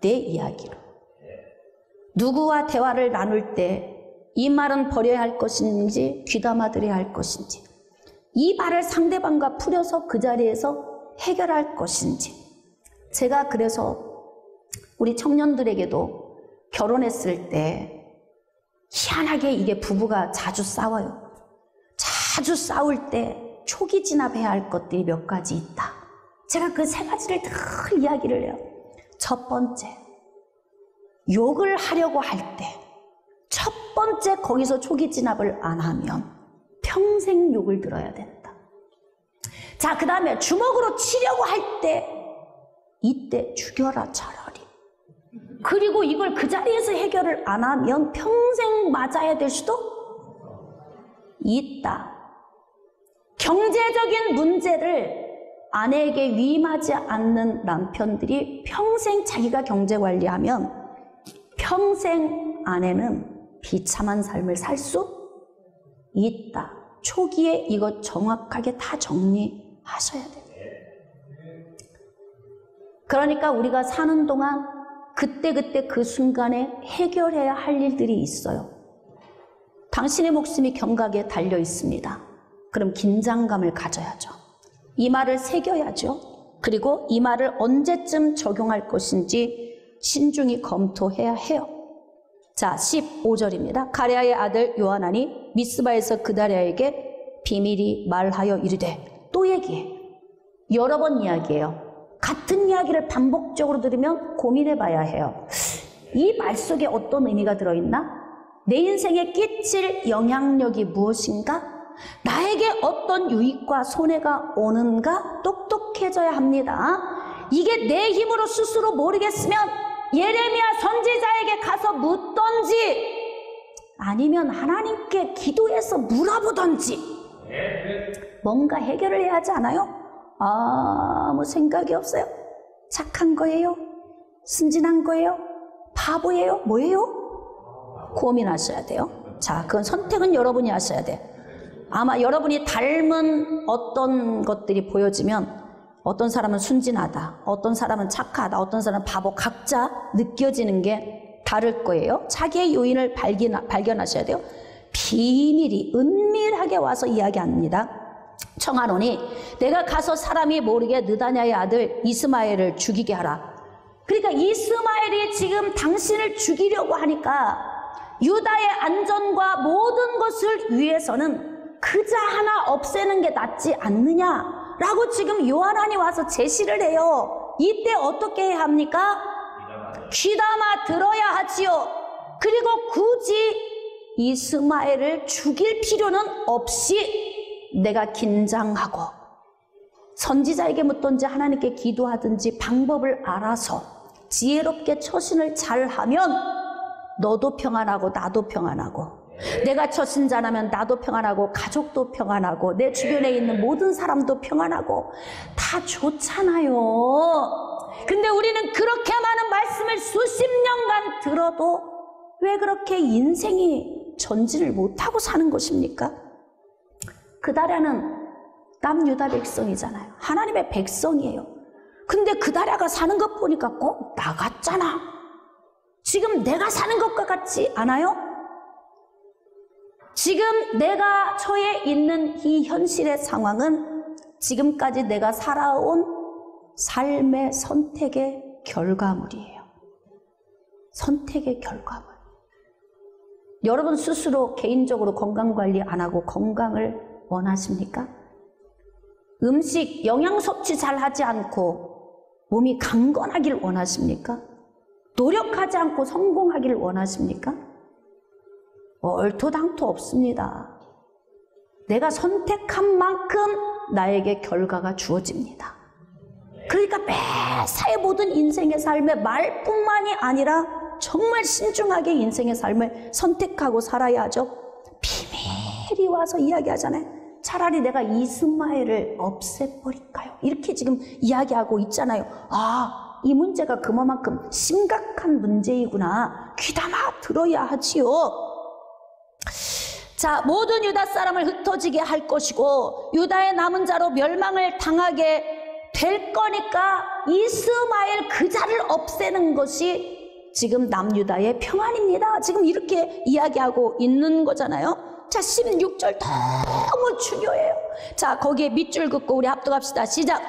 내 이야기로. 누구와 대화를 나눌 때 이 말은 버려야 할 것인지 귀담아 들어야 할 것인지, 이 말을 상대방과 풀어서 그 자리에서 해결할 것인지. 제가 그래서 우리 청년들에게도 결혼했을 때 희한하게 이게 부부가 자주 싸워요. 자주 싸울 때 초기 진압해야 할 것들이 몇 가지 있다. 제가 그 세 가지를 늘 이야기를 해요. 첫 번째, 욕을 하려고 할 때 첫 번째 거기서 초기 진압을 안 하면 평생 욕을 들어야 된다. 자, 그 다음에 주먹으로 치려고 할 때 이때 죽여라 차라리. 그리고 이걸 그 자리에서 해결을 안 하면 평생 맞아야 될 수도 있다. 경제적인 문제를 아내에게 위임하지 않는 남편들이 평생 자기가 경제 관리하면 평생 아내는 비참한 삶을 살 수 있다. 초기에 이거 정확하게 다 정리하셔야 돼요. 그러니까 우리가 사는 동안 그때 그 순간에 해결해야 할 일들이 있어요. 당신의 목숨이 경각에 달려 있습니다. 그럼 긴장감을 가져야죠. 이 말을 새겨야죠. 그리고 이 말을 언제쯤 적용할 것인지 신중히 검토해야 해요. 자, 15절입니다. 가랴의 아들 요하나니 미스바에서 그다랴에게 비밀이 말하여 이르되, 또 얘기해. 여러 번 이야기해요. 같은 이야기를 반복적으로 들으면 고민해 봐야 해요. 이 말 속에 어떤 의미가 들어있나? 내 인생에 끼칠 영향력이 무엇인가? 나에게 어떤 유익과 손해가 오는가? 똑똑해져야 합니다. 이게 내 힘으로 스스로 모르겠으면 예레미야 선지자에게 가서 묻던지 아니면 하나님께 기도해서 물어보던지 뭔가 해결을 해야 하지 않아요? 아무 생각이 없어요. 착한 거예요? 순진한 거예요? 바보예요? 뭐예요? 고민하셔야 돼요. 자, 그건 선택은 여러분이 하셔야 돼요. 아마 여러분이 닮은 어떤 것들이 보여지면 어떤 사람은 순진하다, 어떤 사람은 착하다, 어떤 사람은 바보, 각자 느껴지는 게 다를 거예요. 자기의 요인을 발견하셔야 돼요. 비밀이 은밀하게 와서 이야기합니다. 청하노니 내가 가서 사람이 모르게 느다냐의 아들 이스마엘을 죽이게 하라. 그러니까 이스마엘이 지금 당신을 죽이려고 하니까 유다의 안전과 모든 것을 위해서는 그자 하나 없애는 게 낫지 않느냐라고 지금 요한안이 와서 제시를 해요. 이때 어떻게 해야 합니까? 귀담아 들어야 하지요. 그리고 굳이 이스마엘을 죽일 필요는 없이 내가 긴장하고 선지자에게 묻든지 하나님께 기도하든지 방법을 알아서 지혜롭게 처신을 잘하면 너도 평안하고 나도 평안하고, 내가 처신자라면 나도 평안하고 가족도 평안하고 내 주변에 있는 모든 사람도 평안하고 다 좋잖아요. 근데 우리는 그렇게 많은 말씀을 수십 년간 들어도 왜 그렇게 인생이 전진을 못하고 사는 것입니까? 그다랴는 남유다 백성이잖아요. 하나님의 백성이에요. 근데 그다랴가 사는 것 보니까 꼭 나 같잖아. 지금 내가 사는 것과 같지 않아요? 지금 내가 처해 있는 이 현실의 상황은 지금까지 내가 살아온 삶의 선택의 결과물이에요. 선택의 결과물. 여러분 스스로 개인적으로 건강관리 안 하고 건강을 원하십니까? 음식, 영양 섭취 잘 하지 않고 몸이 강건하길 원하십니까? 노력하지 않고 성공하길 원하십니까? 얼토당토 없습니다. 내가 선택한 만큼 나에게 결과가 주어집니다. 그러니까 매사에 모든 인생의 삶의 말뿐만이 아니라 정말 신중하게 인생의 삶을 선택하고 살아야 하죠. 비밀이 와서 이야기하잖아요. 차라리 내가 이스마엘을 없애버릴까요? 이렇게 지금 이야기하고 있잖아요. 아, 이 문제가 그만큼 심각한 문제이구나. 귀담아 들어야 하지요. 자, 모든 유다 사람을 흩어지게 할 것이고 유다의 남은 자로 멸망을 당하게 될 거니까 이스마엘 그자를 없애는 것이 지금 남유다의 평안입니다. 지금 이렇게 이야기하고 있는 거잖아요. 자, 16절 너무 중요해요. 자, 거기에 밑줄 긋고 우리 합독합시다. 시작.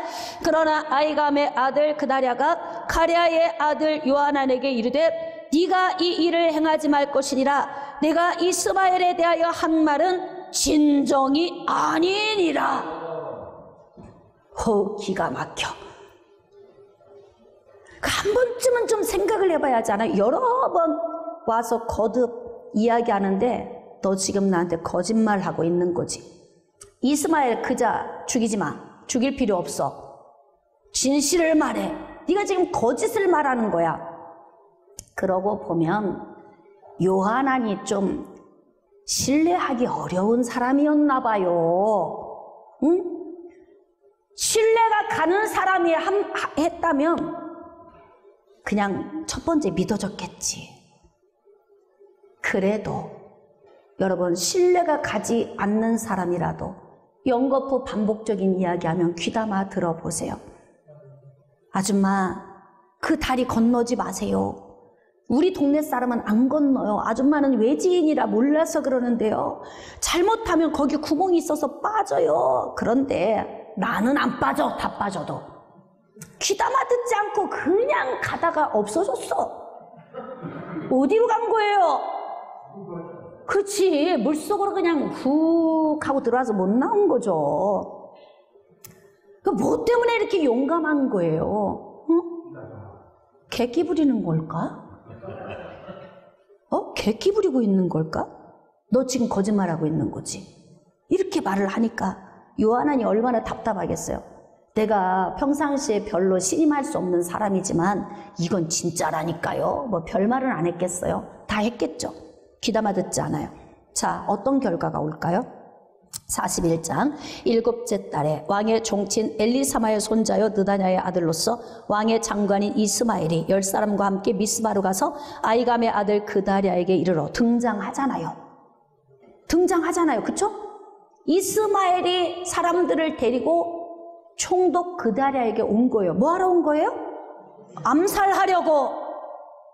그러나 아이감의 아들 그다랴가 가랴의 아들 요하난에게 이르되 네가 이 일을 행하지 말 것이니라. 내가 이스마엘에 대하여 한 말은 진정이 아니니라. 기가 막혀. 한 번쯤은 좀 생각을 해봐야 하잖아요. 여러 번 와서 거듭 이야기하는데 너 지금 나한테 거짓말하고 있는 거지. 이스마엘 그자 죽이지 마. 죽일 필요 없어. 진실을 말해. 네가 지금 거짓을 말하는 거야. 그러고 보면 요하난이 좀 신뢰하기 어려운 사람이었나 봐요. 응? 신뢰가 가는 사람이 했다면 그냥 첫 번째 믿어줬겠지. 그래도 여러분 신뢰가 가지 않는 사람이라도 연거푸 반복적인 이야기하면 귀담아 들어보세요. 아줌마 그 다리 건너지 마세요. 우리 동네 사람은 안 건너요. 아줌마는 외지인이라 몰라서 그러는데요. 잘못하면 거기 구멍이 있어서 빠져요. 그런데 나는 안 빠져. 다 빠져도. 귀담아 듣지 않고 그냥 가다가 없어졌어. 어디로 간 거예요? 그렇지. 물속으로 그냥 훅 하고 들어와서 못 나온 거죠. 뭐 때문에 이렇게 용감한 거예요? 객기 부리는 걸까? 객기 부리고 있는 걸까? 너 지금 거짓말하고 있는 거지. 이렇게 말을 하니까 요하난이 얼마나 답답하겠어요. 내가 평상시에 별로 신임할 수 없는 사람이지만 이건 진짜라니까요. 뭐 별말은 안 했겠어요? 다 했겠죠. 귀담아 듣지 않아요. 자, 어떤 결과가 올까요? 41장 7째 달에 왕의 종친 엘리사마의 손자여 느다냐의 아들로서 왕의 장관인 이스마엘이 10사람과 함께 미스바로 가서 아이감의 아들 그다랴에게 이르러 등장하잖아요. 그쵸? 이스마엘이 사람들을 데리고 총독 그다랴에게 온 거예요. 뭐 하러 온 거예요? 암살하려고,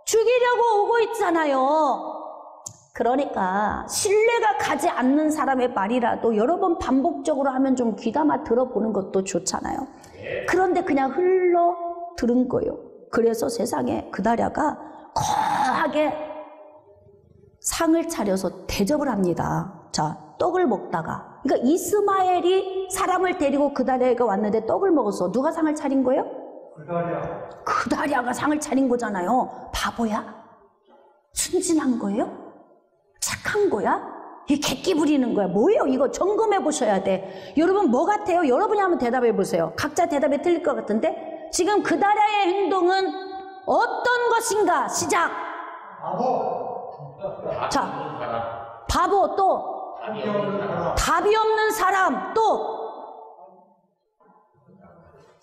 죽이려고 오고 있잖아요. 그러니까 신뢰가 가지 않는 사람의 말이라도 여러 번 반복적으로 하면 좀 귀담아 들어보는 것도 좋잖아요. 그런데 그냥 흘러 들은 거예요. 그래서 세상에 그다랴가 거하게 상을 차려서 대접을 합니다. 자, 떡을 먹다가. 그러니까 이스마엘이 사람을 데리고 그다리아가 왔는데 떡을 먹어서 누가 상을 차린 거예요? 그다리아가 상을 차린 거잖아요. 바보야? 순진한 거예요? 착한 거야? 이 객기 부리는 거야. 뭐예요? 이거 점검해 보셔야 돼. 여러분 뭐 같아요? 여러분이 한번 대답해 보세요. 각자 대답이 틀릴 것 같은데 지금 그다리아의 행동은 어떤 것인가? 시작. 바보. 자, 바보 또 답이 없는 사람 또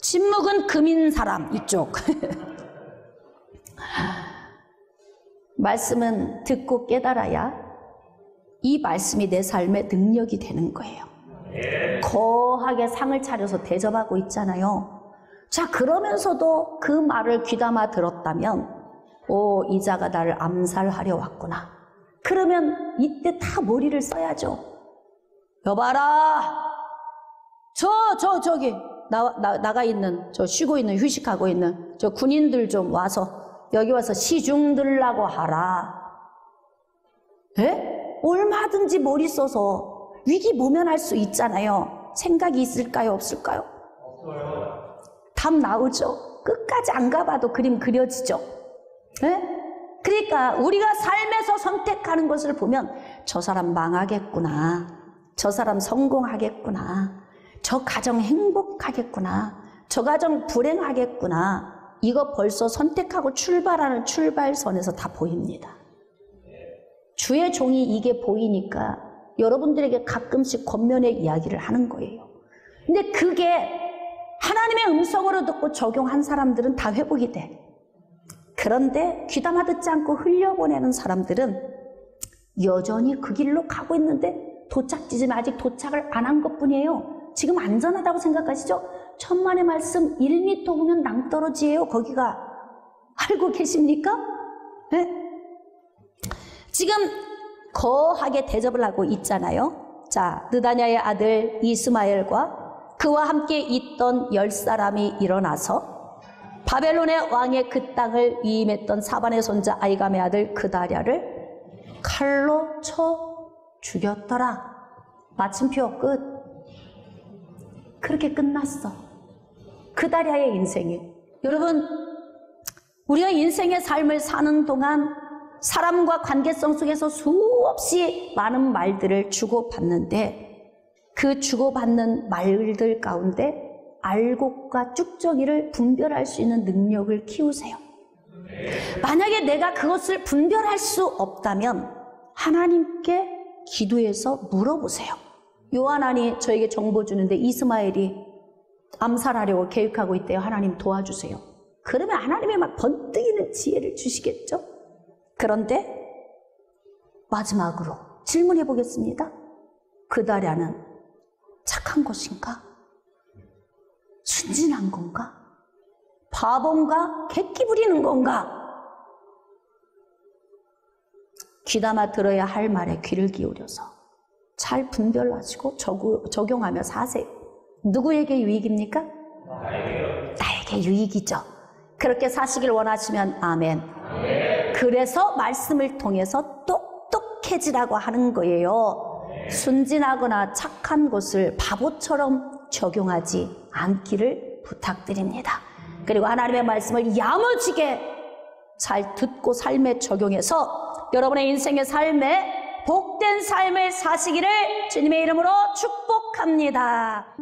침묵은 금인 사람 이쪽. 말씀은 듣고 깨달아야 이 말씀이 내 삶의 능력이 되는 거예요. 거하게 상을 차려서 대접하고 있잖아요. 자, 그러면서도 그 말을 귀담아 들었다면 오, 이 자가 나를 암살하려 왔구나. 그러면 이때 다 머리를 써야죠. 여봐라, 저기 나가 있는, 저 쉬고 있는, 휴식하고 있는 저 군인들 좀 와서 여기 와서 시중 들라고 하라. 에? 얼마든지 머리 써서 위기 모면할 수 있잖아요. 생각이 있을까요? 없을까요? 없어요. 답 나오죠. 끝까지 안 가봐도 그림 그려지죠. 에? 그러니까 우리가 삶에서 선택하는 것을 보면 저 사람 망하겠구나, 저 사람 성공하겠구나, 저 가정 행복하겠구나, 저 가정 불행하겠구나, 이거 벌써 선택하고 출발하는 출발선에서 다 보입니다. 주의 종이 이게 보이니까 여러분들에게 가끔씩 겉면의 이야기를 하는 거예요. 근데 그게 하나님의 음성으로 듣고 적용한 사람들은 다 회복이 돼. 그런데 귀담아 듣지 않고 흘려보내는 사람들은 여전히 그 길로 가고 있는데 도착지점에 아직 도착을 안 한 것뿐이에요. 지금 안전하다고 생각하시죠? 천만의 말씀 1m 보면 낭떠러지예요. 거기가. 알고 계십니까? 네? 지금 거하게 대접을 하고 있잖아요. 자, 느다냐의 아들 이스마엘과 그와 함께 있던 10사람이 일어나서 바벨론의 왕의 그 땅을 위임했던 사반의 손자 아이감의 아들 그다랴를 칼로 쳐 죽였더라. 마침표 끝. 그렇게 끝났어. 그다랴의 인생이. 여러분, 우리가 인생의 삶을 사는 동안 사람과 관계성 속에서 수없이 많은 말들을 주고받는데 그 주고받는 말들 가운데 알곡과 쭉저기를 분별할 수 있는 능력을 키우세요. 만약에 내가 그것을 분별할 수 없다면 하나님께 기도해서 물어보세요. 요한안이 저에게 정보 주는데 이스마엘이 암살하려고 계획하고 있대요. 하나님 도와주세요. 그러면 하나님이 막 번뜩이는 지혜를 주시겠죠? 그런데 마지막으로 질문해 보겠습니다. 그다랴는 착한 것인가? 순진한 건가? 바본가? 객기 부리는 건가? 귀담아 들어야 할 말에 귀를 기울여서 잘 분별하시고 적용하며 사세요. 누구에게 유익입니까? 나에게 유익이죠. 그렇게 사시길 원하시면 아멘. 그래서 말씀을 통해서 똑똑해지라고 하는 거예요. 순진하거나 착한 것을 바보처럼 적용하지 않기를 부탁드립니다. 그리고 하나님의 말씀을 야무지게 잘 듣고 삶에 적용해서 여러분의 인생의 삶에 복된 삶을 사시기를 주님의 이름으로 축복합니다.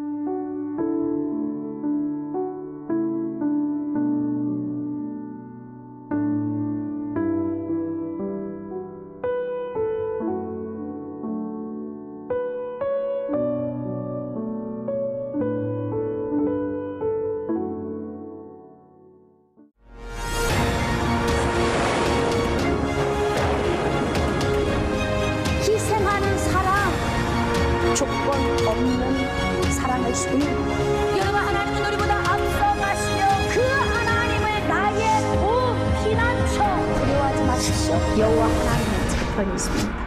조건 없는 사랑을 주는 여러분, 하나님은 우리보다 앞서가시며 그 하나님을 나의 피난처 두려워하지 마십시오. 여호와 하나님은 제 편이 있습니다.